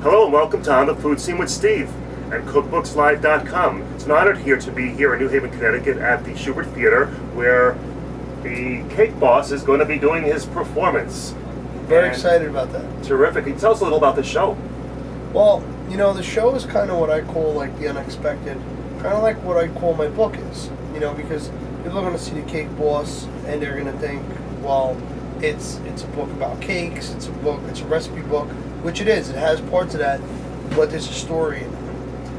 Hello and welcome to On the Food Scene with Steve and CookbooksLive.com. It's an honor to be here in New Haven, Connecticut at the Schubert Theater where the Cake Boss is going to be doing his performance. Very excited about that. Terrific. Can you tell us a little about the show? Well, you know, the show is kind of what I call like the unexpected, kind of like what I call my book is, you know, because people are going to see the Cake Boss and they're going to think, well, it's a book about cakes, it's a recipe book, which it is. It has parts of that, but there's a story in it.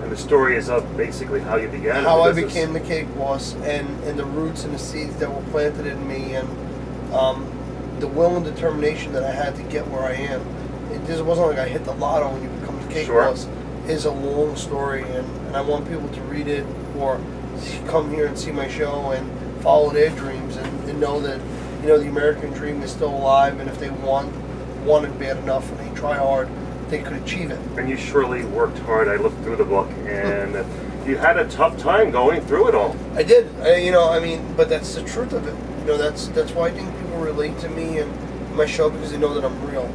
And the story is of basically how you began. How I became the Cake Boss and the roots and the seeds that were planted in me and the will and determination that I had to get where I am. It just wasn't like I hit the lotto when you become the Cake Boss. It's a long story, and I want people to read it or come here and see my show and follow their dreams and know that, you know, the American dream is still alive, and if they want it bad enough and they try hard, they could achieve it. And you surely worked hard. I looked through the book, and you had a tough time going through it all. I did. But that's the truth of it. You know, that's why I think people relate to me and my show, because they know that I'm real.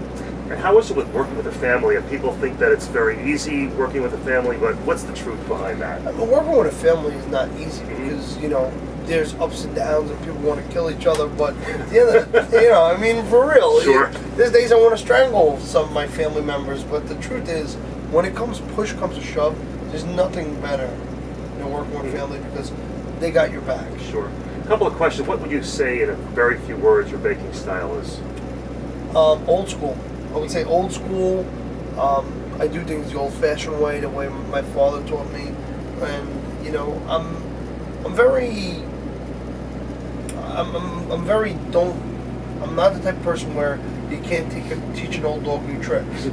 And how is it with working with a family? And people think that it's very easy working with a family, but what's the truth behind that? Working with a family is not easy because, you know, there's ups and downs and people want to kill each other, but at the end of the, you know, I mean, for real. Sure. There's days I want to strangle some of my family members, but the truth is, when it comes push comes to shove, there's nothing better than working with a family because they got your back. Sure. A couple of questions. What would you say in a very few words your baking style is? Old school. I would say old school. I do things the old-fashioned way, the way my father taught me, and you know, I'm not the type of person where you can't teach an old dog new tricks.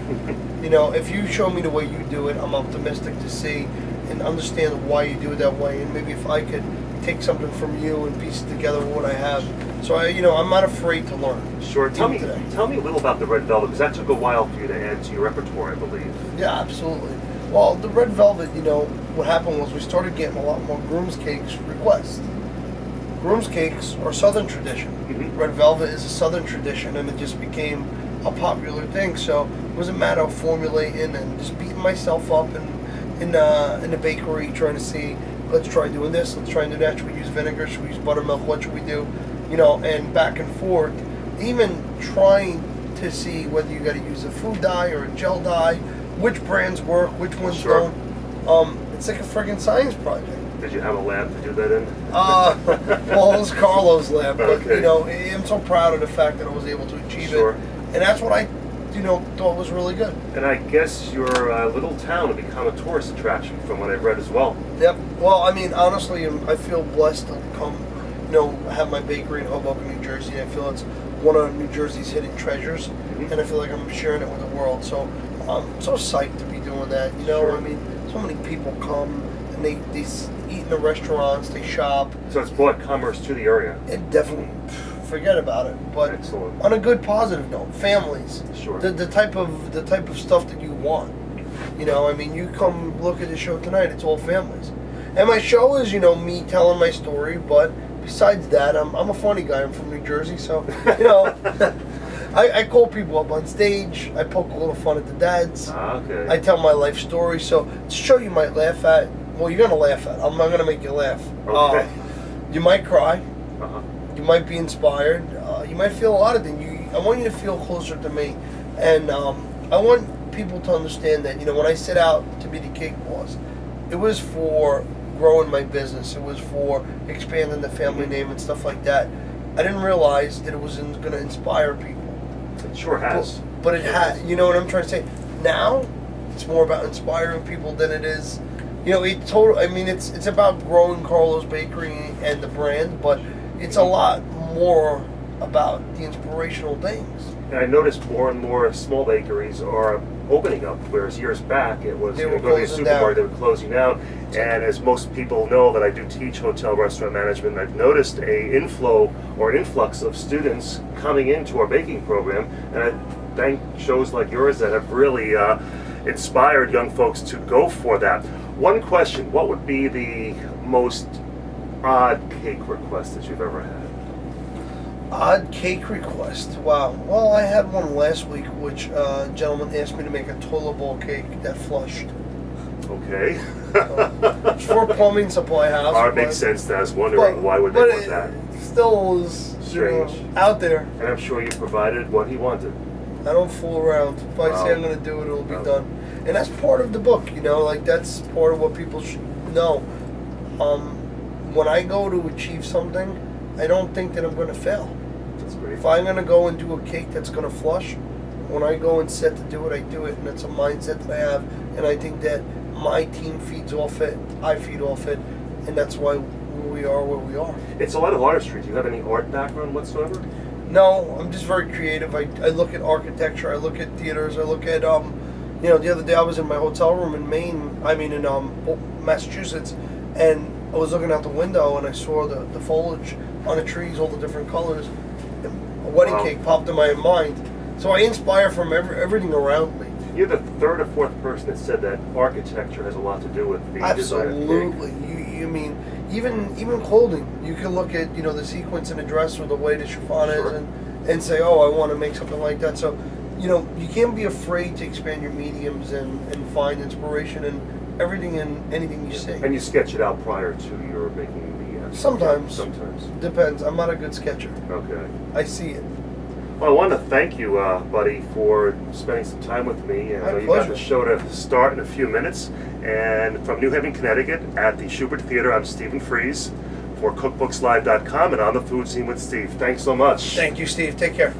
You know, if you show me the way you do it, I'm optimistic to see and understand why you do it that way, and maybe if I could take something from you and piece it together with what I have. So I'm not afraid to learn. Sure. Tell me a little about the Red Velvet, because that took a while for you to add to your repertoire, I believe. Yeah, absolutely. Well, the Red Velvet, you know, what happened was we started getting a lot more Groom's Cakes requests. Groom's Cakes are Southern tradition. Mm-hmm. Red Velvet is a Southern tradition, and it just became a popular thing. So it was a matter of formulating and just beating myself up in the bakery, trying to see, let's try doing this, let's try and do that. Should we use vinegar? Should we use buttermilk? What should we do? You know, and back and forth. Even trying to see whether you got to use a food dye or a gel dye, which brands work, which ones don't. It's like a friggin' science project. Did you have a lab to do that in? Well, it was Carlo's lab, but okay. You know, I'm so proud of the fact that I was able to achieve it, and that's what I, thought was really good. And I guess your little town will become a tourist attraction, from what I've read as well. Yep. Well, I mean, honestly, I feel blessed to come, have my bakery in Hoboken, New Jersey. I feel it's one of New Jersey's hidden treasures, and I feel like I'm sharing it with the world. So I'm so psyched to be doing that. I mean, so many people come and they eat in the restaurants, they shop. So it's brought commerce to the area. It definitely, forget about it. But excellent. On a good positive note, families. Sure. The type of stuff that you want. I mean, you come look at the show tonight. It's all families, and my show is me telling my story. But besides that, I'm a funny guy. I'm from New Jersey, so I call people up on stage. I poke a little fun at the dads. Okay. I tell my life story. So it's a show you might laugh at. Well, you're gonna laugh at. I'm not gonna make you laugh. Okay. You might cry. Uh-huh. You might be inspired. You might feel a lot of things. I want you to feel closer to me, and I want people to understand that when I set out to be the Cake Boss, it was for growing my business. It was for expanding the family name and stuff like that. I didn't realize that it was going to inspire people. It sure has. But it has. You know what I'm trying to say? Now, it's more about inspiring people than it is. It's about growing Carlo's Bakery and the brand, but it's a lot more about the inspirational things. And I noticed more and more small bakeries are opening up, whereas years back it was they were going to a supermarket, they were closing down. And as most people know that I do teach hotel restaurant management, I've noticed an influx of students coming into our baking program, and I thank shows like yours that have really inspired young folks to go for that. One question, what would be the most odd cake request that you've ever had? Odd cake request. Wow. Well, I had one last week, which a gentleman asked me to make a toilet bowl cake that flushed. Okay. It's for a plumbing supply house. It makes sense. I was wondering why would they want that. Still was Strange. Out there. And I'm sure you provided what he wanted. I don't fool around. If I say I'm going to do it, it'll be done. And that's part of the book, like that's part of what people should know. When I go to achieve something, I don't think that I'm going to fail. That's great. If I'm going to go and do a cake that's going to flush, when I go and set to do it, I do it. And it's a mindset that I have. And I think that my team feeds off it, I feed off it. And that's why we are where we are. It's a lot of artistry. Do you have any art background whatsoever? No, I'm just very creative. I look at architecture, I look at theaters, I look at, the other day I was in my hotel room in Massachusetts, and I was looking out the window and I saw the foliage on the trees, all the different colors. A wedding cake popped in my mind. So I inspire from everything around me. You're the third or fourth person that said that architecture has a lot to do with the design of cake. Absolutely. You mean even clothing? You can look at the sequence in a dress or the way the chiffon is, and say, oh, I want to make something like that. So you can't be afraid to expand your mediums and find inspiration in everything and anything you see. And you sketch it out prior to your making the. Sometimes. Depends. I'm not a good sketcher. Okay. I see it. Well, I want to thank you, Buddy, for spending some time with me. And I know you got the show to start in a few minutes. And from New Haven, Connecticut, at the Schubert Theater, I'm Stephen Fries for CookbooksLive.com and On the Food Scene with Steve. Thanks so much. Thank you, Steve. Take care.